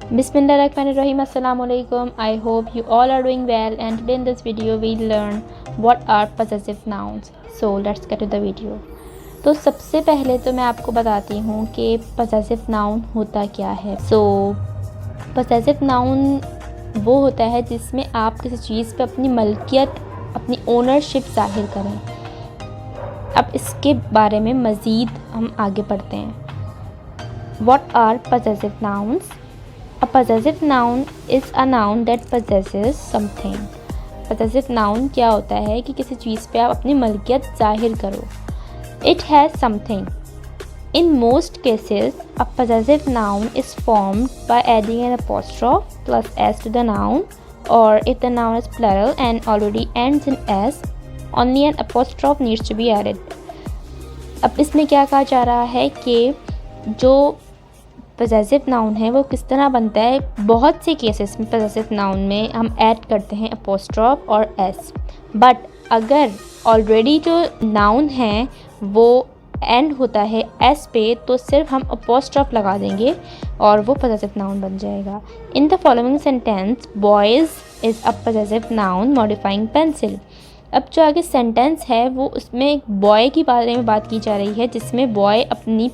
Bismillahirrahmanirrahim. Assalamu alaikum. I hope you all are doing well, and today in this video we'll learn what are possessive nouns. So let's get to the video. तो सबसे पहले तो मैं आपको बताती हूँ कि possessive noun होता क्या है. So possessive noun वो होता है जिसमें आप किसी चीज़ पे अपनी मलकियत, अपनी ओनरशिप ज़ाहिर करें. अब इसके बारे में मज़ीद हम आगे बढ़ते हैं. What are possessive nouns? A possessive noun is a noun that possesses something. Possessive noun क्या होता है कि किसी चीज़ पे आप अपनी मलकियत ज़ाहिर करो. It has something. In most cases, a possessive noun is formed by adding an apostrophe plus s to the noun, or if the noun is plural and already ends in s, only an apostrophe needs to be added. अब इसमें क्या कहा जा रहा है कि जो possessive noun है वो किस तरह बनता है. बहुत से केसेस में पजेसिव नाउन में हम ऐड करते हैं अपोस्ट्रॉफ और एस, बट अगर ऑलरेडी जो नाउन है वो एंड होता है एस पे तो सिर्फ हम अपोस्ट्रॉफ लगा देंगे और वो पजेसिव नाउन बन जाएगा. In the following sentence boys is a possessive noun modifying pencil. अब जो आगे सेंटेंस है वो उसमें एक बॉय की बारे में बात की जा रही है जिसमें बॉय अपनी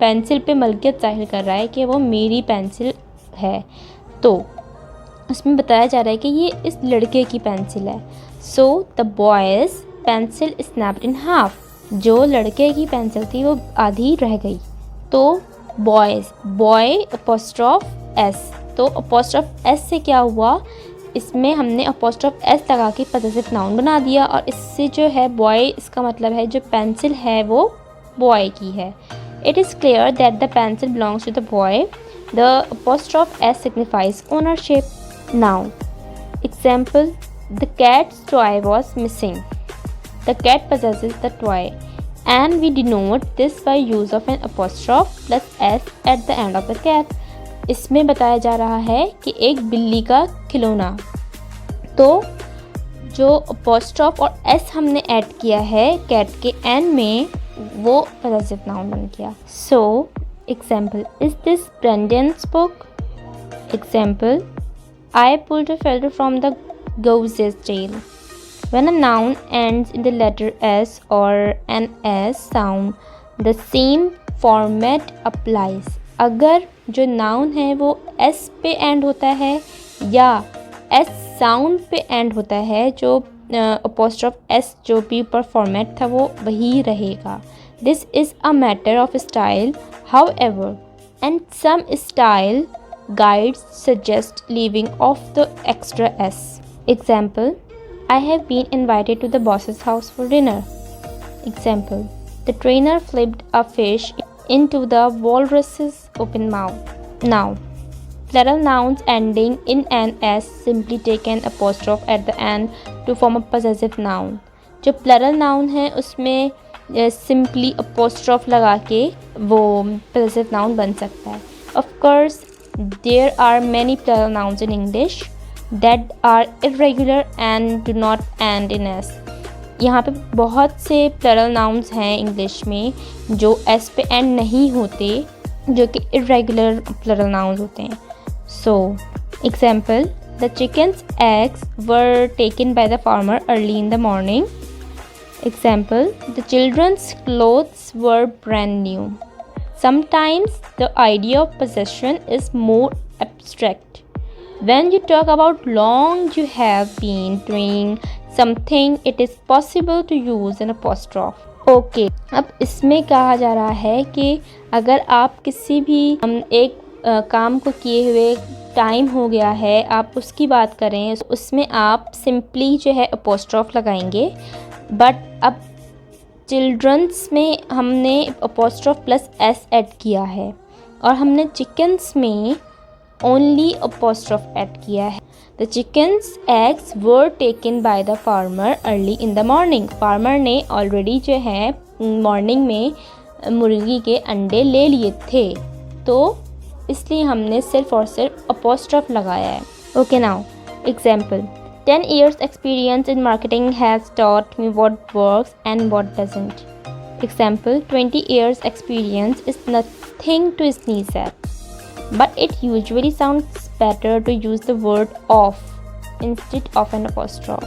पेंसिल पे मलकियत ज़ाहिर कर रहा है कि वो मेरी पेंसिल है. तो उसमें बताया जा रहा है कि ये इस लड़के की पेंसिल है. So the boys pencil snapped in half. जो लड़के की पेंसिल थी वो आधी रह गई. तो बॉयज़, बॉय अपोस्ट्रॉफ एस. तो अपोस्ट्रॉफ एस से क्या हुआ, इसमें हमने अपोस्ट्रॉफ एस लगा के पजेसिव नाउन बना दिया और इससे जो है बॉय, इसका मतलब है जो पेंसिल है वो बॉय की है. It is clear that the pencil belongs to the boy. The apostrophe s signifies ownership. Now, example: the cat's toy was missing. The cat possesses the toy, and we denote this by use of an apostrophe plus s at the end of the cat. इसमें बताया जा रहा है कि एक बिल्ली का खिलौना. तो जो apostrophe और s हमने ऐड किया है कैट के एंड में वो पजेसिव नाउन बन गया. So example: is this Brendan's book. Example: I pulled a feather from the goose tail. When a noun ends in the letter s or an s sound, the same format applies. अगर जो noun है वो s पे and होता है या s sound पे and होता है, जो अपोस्ट्रॉफ एस जो भी ऊपर फॉर्मेट था वो वही रहेगा. This is a matter of style however, and some style guides suggest leaving off the extra s. Example: I have been invited to the boss's house for dinner. Example: the trainer flipped a fish into the walrus's open mouth. Now, plural nouns ending in an s simply take an apostrophe at the end to form a possessive noun. जो plural noun है उसमें simply apostrophe लगा के वो possessive noun बन सकता है. Of course, there are many plural nouns in English that are irregular and do not end in s. यहाँ पे बहुत से प्लरल नाउन्स हैं इंग्लिश में जो एस पे एंड नहीं होते, जो कि इरेगुलर प्लरल नाउन्स होते हैं. So example: the chicken's eggs were taken by the farmer early in the morning. Example: the children's clothes were brand new. Sometimes the idea of possession is more abstract. When you talk about long you have been doing something, it is possible to use an apostrophe. Okay, अब इसमें कहा जा रहा है कि अगर आप किसी भी एक काम को किए हुए टाइम हो गया है, आप उसकी बात करें, उसमें आप सिंपली जो है अपोस्ट्रॉफ लगाएंगे. बट अब चिल्ड्रंस में हमने अपोस्ट्रॉफ प्लस एस ऐड किया है और हमने चिकन्स में ओनली अपोस्ट्रॉफ ऐड किया है. The chicken's eggs were taken by the farmer early in the morning. Farmer ने ऑलरेडी जो है मॉर्निंग में मुर्गी के अंडे ले लिए थे, तो इसलिए हमने सिर्फ और सिर्फ अपोस्ट्रॉफ लगाया है. Okay, now example: 10 years experience in marketing has taught me what works and what doesn't. Example: 20 years experience is nothing to sneeze at. but it usually sounds better to use the word of instead of an apostrophe.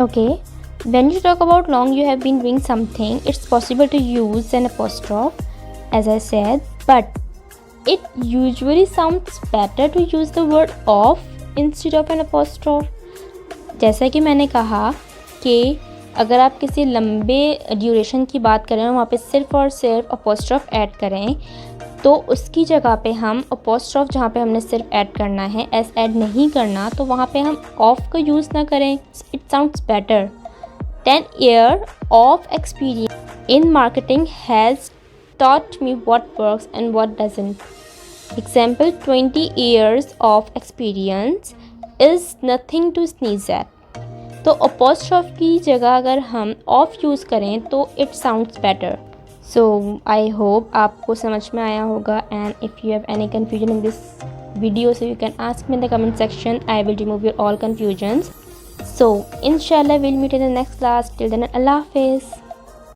Okay, when you talk about long you have been doing something, it's possible to use an apostrophe as I said, but it usually sounds better to use the word of instead of an apostrophe. जैसा कि मैंने कहा कि अगर आप किसी लंबे duration की बात करें और वहाँ पे सिर्फ और सिर्फ अपॉस्ट्रॉफ ऐड करें तो उसकी जगह पे हम अपॉस्ट्रॉफ जहाँ पे हमने सिर्फ ऐड करना है एस ऐड नहीं करना तो वहाँ पे हम ऑफ का यूज़ ना करें. It sounds better. 10 years of experience in marketing has taught me what works and what doesn't. Example, 20 years of experience is nothing to sneeze at. तो अपॉस्ट्रॉफ की जगह अगर हम ऑफ यूज़ करें तो it sounds better. So I hope आपको समझ में आया होगा and if you have any confusion in this video so you can ask me in the comment section. I will remove your all confusions. So inshallah we'll meet in the next class. Till then, Allah Hafiz.